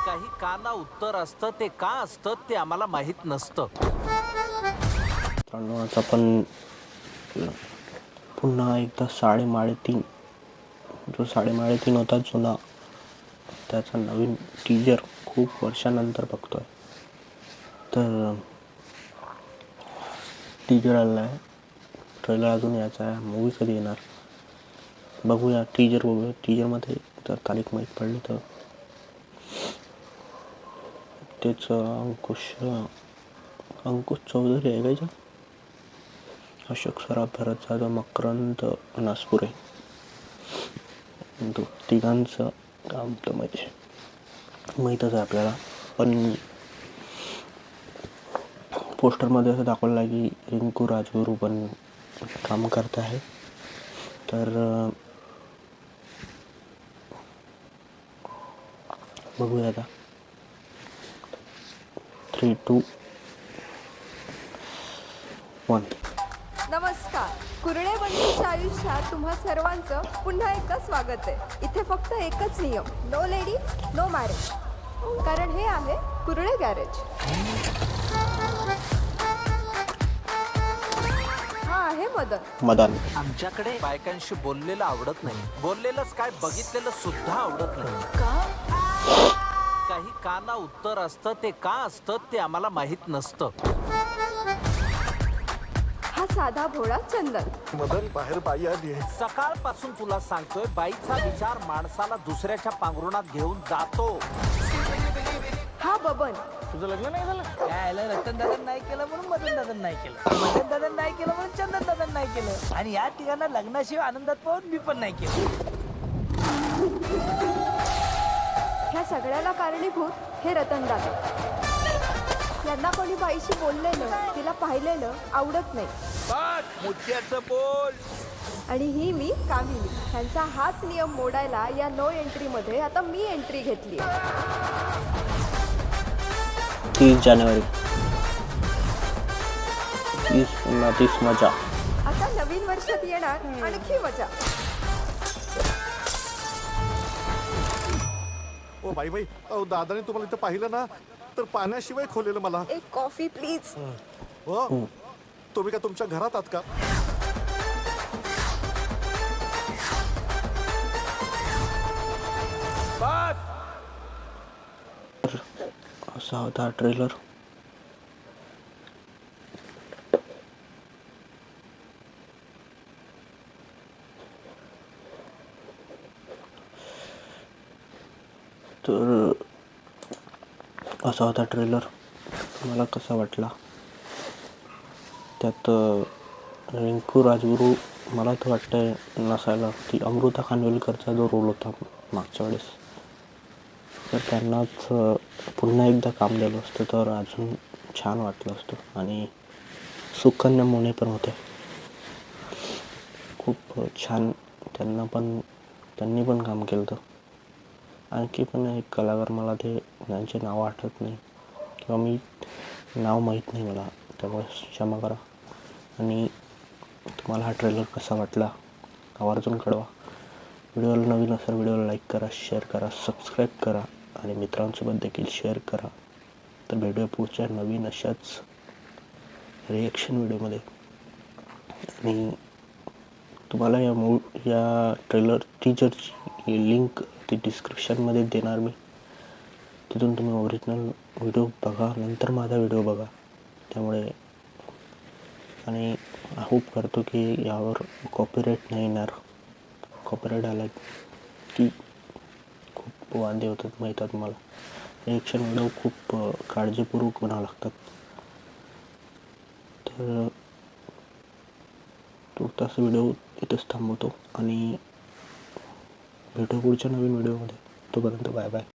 काही का ना उत्तर असतं ते का असतं ते आम्हाला माहित नसतं. मित्रांनो, आज आपण पुन्हा एकदा साडेमाळेतीन जो साडेमाळेतीन होता जुना, त्याचा नवीन टीजर खूप वर्षानंतर बघतोय. तर टीजर आलेला आहे, ट्रेलर अजून यायचा आहे. मूवी कधी येणार बघूया. टीजर बघूया. टीजरमध्ये जर तारीख माहीत पडली तर तेच अंकुश चौधरी आहे का, अशोक सराफ, भरत जाधव, मकरंद नासपुरे, तिघांचं काम तर माहीतच आहे आपल्याला. पण पोस्टरमध्ये असं दाखवलं आहे की रिंकू राजगुरू पण काम करत आहे. तर बघूया आता. 3, 2, 1. नमस्कार. कुरणे बंधूंच्या आयुष्यात तुम्हा सर्वांचं पुन्हा एकदा स्वागत आहे. इथे फक्त एकच नियम, नो लेडीज नो मॅरेज, कारण हे आहे कुरणे गॅरेज. हा आहे मदन. आमच्याकडे बायकांशी बोललेलं आवडत नाही. बोललेलंच काय बघितलेलं सुद्धा आवडत नाही. काही का ना उत्तर असतं ते का असतं ते आम्हाला माहित नसतं. हा साधा भोळा चंदन. मदन, बाहेर बाई आली आहे. सकाळपासून तुला सांगतोय, बाईचा विचार माणसाला दुसऱ्याच्या पांघरुणात घेऊन जातो. हा बबन. तुझं लग्न नाही झालं? काय रतन दादा नाही केलं म्हणून मदन दादा नाही केलं, मदन दादा नाही केलं म्हणून चंदन दादा नाही केलं, आणि या तिघांना लग्नाशिवाय आनंदात पाहून मी पण नाही केलं. ह्या सगळ्याला कारणीभूत हे रतन दादा. यांना कोणी बाईशी बोललेलं, तिला पाहिलेलं आवडत नाही. मुद्द्याचं बोल. आणि ही मी कामिनी. ह्यांचा हाच नियम मोडायला या नो एंट्रीमध्ये आता मी एंट्री घेतली. 30 जानेवारी. 30 मजा. आता नवीन वर्षात येणार आणखी मजा. ओ बाई, अहो दादाने तुम्हाला इथं पाहिलं ना तर पाण्याशिवाय खोलेलं मला. एक कॉफी प्लीज. हो, तुम्ही का तुमच्या घरात आहात का? असा होता ट्रेलर. तर असा होता ट्रेलर. मला कसा वाटला त्यात रिंकू राजगुरू मला तर वाटतंय नसायला. ती अमृता खानविलकरचा जो रोल होता मागच्या वेळेस, तर त्यांनाच पुन्हा एकदा काम दिलं असतं तर अजून छान वाटलं असतं. आणि सुकन्या मोने पण होते, खूप छान. त्यांनी पण काम केलं होतं. आणखी पण एक कलाकार, मला ते त्यांचे नाव आठवत नाही किंवा मी नाव माहीत नाही मला, त्यामुळे क्षमा करा. आणि तुम्हाला हा ट्रेलर कसा वाटला आवर्जून कळवा. व्हिडिओला नवीन असेल व्हिडिओला लाईक करा, शेअर करा, सबस्क्राईब करा आणि मित्रांसोबत देखील शेअर करा. तर भेटूया पुढच्या नवीन अशाच रिॲक्शन व्हिडिओमध्ये. आणि तुम्हाला या ट्रेलर टीजरची लिंक ती डिस्क्रिप्शनमध्ये देणार मी. तिथून तुम्ही ओरिजिनल व्हिडिओ बघा, नंतर माझा व्हिडिओ बघा. त्यामुळे आणि होप करतो की यावर कॉपीराईट नाही येणार. कॉपीराईट आला की खूप वांदे होतात, माहीत आहे तुम्हाला. रिॲक्शन व्हिडिओ खूप काळजीपूर्वक बनावं लागतात. तर तुर्तास व्हिडिओ इथंच थांबवतो आणि भेटू पुढच्या नवीन व्हिडिओमध्ये. तोपर्यंत बाय बाय.